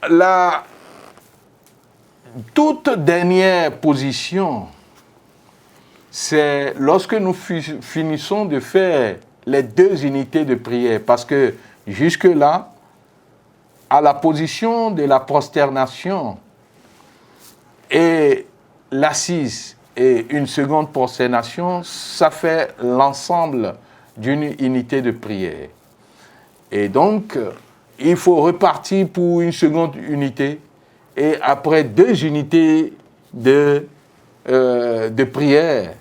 la toute dernière position, c'est lorsque nous finissons de faire les 2 unités de prière, parce que jusque-là, à la position de la prosternation et l'assise et une seconde prosternation, ça fait l'ensemble d'une unité de prière. Et donc, il faut repartir pour une seconde unité et après 2 unités de prière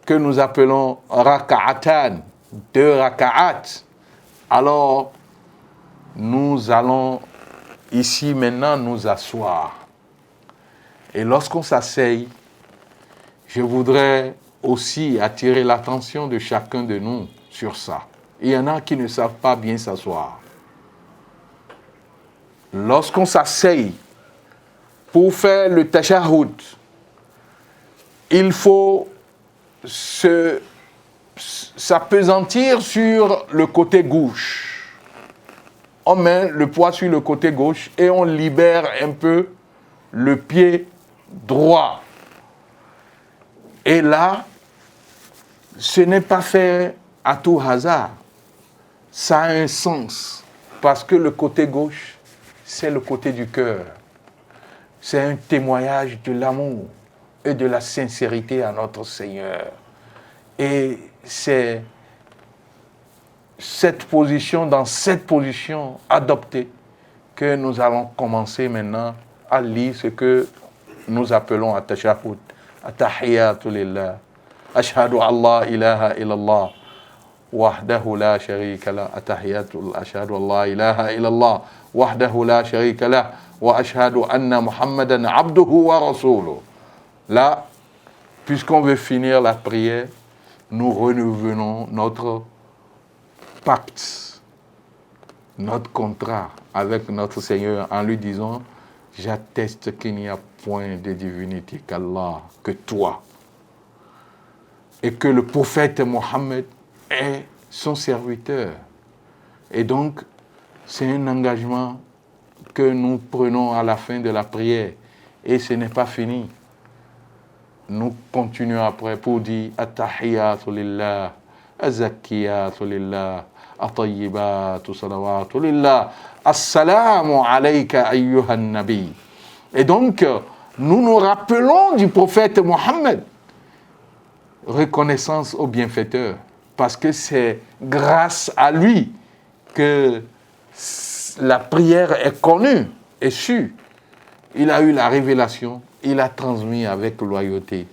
que nous appelons raka'atan, 2 raka'at. Alors, nous allons ici maintenant nous asseoir. Et lorsqu'on s'asseye, je voudrais aussi attirer l'attention de chacun de nous sur ça. Il y en a qui ne savent pas bien s'asseoir. Lorsqu'on s'asseye pour faire le tashahhud, il faut s'appesantir sur le côté gauche. On met le poids sur le côté gauche et on libère un peu le pied droit. Et là, ce n'est pas fait à tout hasard. Ça a un sens. Parce que le côté gauche, c'est le côté du cœur. C'est un témoignage de l'amour et de la sincérité à notre Seigneur. Et c'est dans cette position adoptée que nous allons commencer maintenant à lire ce que nous appelons at-tashahhud. At-tahiyyatu lillah. Ashhadu an la ilaha illallah. Wahdahu la sharika lah. At-tahiyyatu ashhadu an la ilaha illallah. Wahdahu la sharika lah. Wa ashhadu anna Muhammadan abduhu wa rasuluh. Là, puisqu'on veut finir la prière, nous renouvelons notre pacte, notre contrat avec notre Seigneur en lui disant « J'atteste qu'il n'y a point de divinité qu'Allah, que toi, et que le prophète Mohammed est son serviteur. » Et donc, c'est un engagement que nous prenons à la fin de la prière. Et ce n'est pas fini. Nous continuons après pour dire « At-tahiyyatu lillah, az-zakkiyatu lillah, at-tayyibatu salawatu lillah, assalamu alayka ayyuhan nabi » Et donc, nous nous rappelons du prophète Mohammed. Reconnaissance au bienfaiteur. Parce que c'est grâce à lui que la prière est connue et sûre. Il a eu la révélation, il a transmis avec loyauté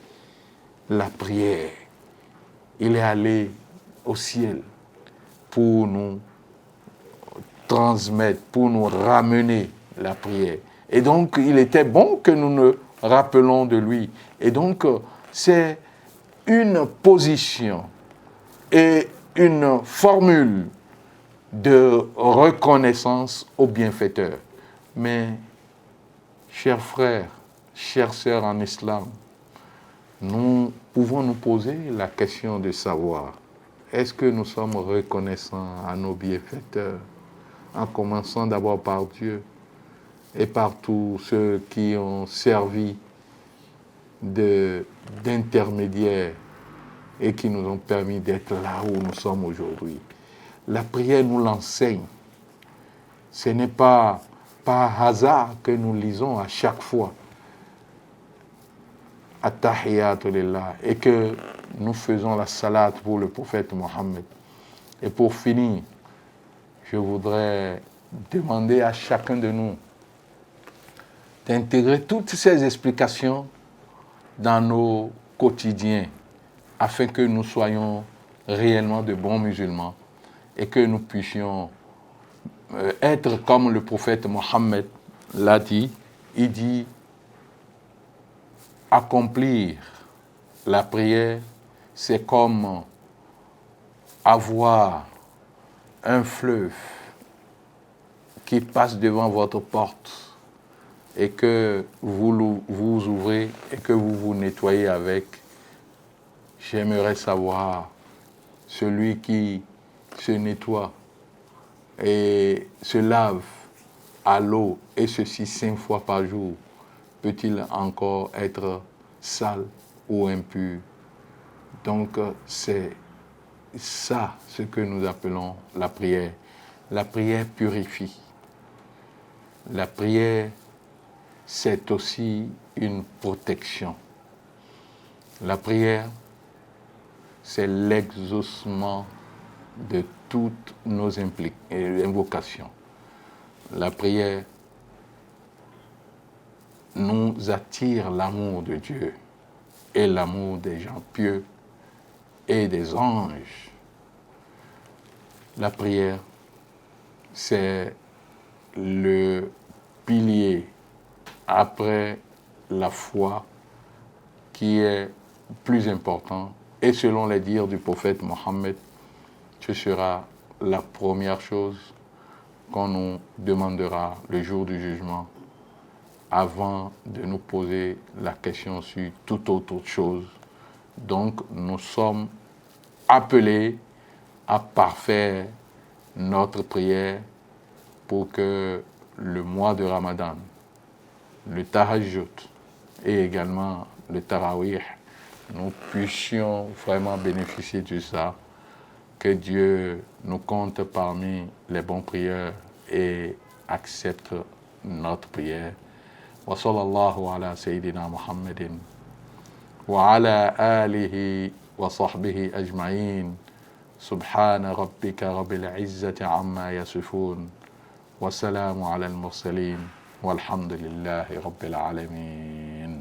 la prière. Il est allé au ciel pour nous transmettre, pour nous ramener la prière. Et donc, il était bon que nous nous rappelons de lui. Et donc, c'est une position et une formule de reconnaissance au bienfaiteur. Mais, chers frères, chères sœurs en islam, nous pouvons nous poser la question de savoir, est-ce que nous sommes reconnaissants à nos bienfaiteurs, en commençant d'abord par Dieu et par tous ceux qui ont servi d'intermédiaires et qui nous ont permis d'être là où nous sommes aujourd'hui. La prière nous l'enseigne. Ce n'est pas par hasard que nous lisons à chaque fois At-tahiyyatu lillah et que nous faisons la salat pour le prophète Mohammed. Et pour finir, je voudrais demander à chacun de nous d'intégrer toutes ces explications dans nos quotidiens afin que nous soyons réellement de bons musulmans et que nous puissions être comme le prophète Mohammed l'a dit. Il dit accomplir la prière, c'est comme avoir un fleuve qui passe devant votre porte et que vous ouvrez et que vous vous nettoyez avec. J'aimerais savoir celui qui se nettoie et se lave à l'eau, et ceci 5 fois par jour, peut-il encore être sale ou impur? Donc, c'est ça ce que nous appelons la prière. La prière purifie. La prière, c'est aussi une protection. La prière, c'est l'exaucement de toutes nos invocations. La prière nous attire l'amour de Dieu et l'amour des gens pieux et des anges. La prière, c'est le pilier après la foi qui est plus important. Et selon les dires du prophète Mohammed, ce sera la première chose qu'on nous demandera le jour du jugement avant de nous poser la question sur toute autre chose. Donc, nous sommes appelés à parfaire notre prière pour que le mois de Ramadan, le Tahajjud et également le Tarawih, nous puissions vraiment bénéficier de ça, que Dieu nous compte parmi les bons prieurs et accepte notre prière. Wa sallallahu ala sayyidina Muhammadin wa ala alihi wa sahbihi ajma'in. Subhana rabbika rabbil izzati amma yasifun. Wa salamu ala al-mursalin. Walhamdulillahi rabbil alamin.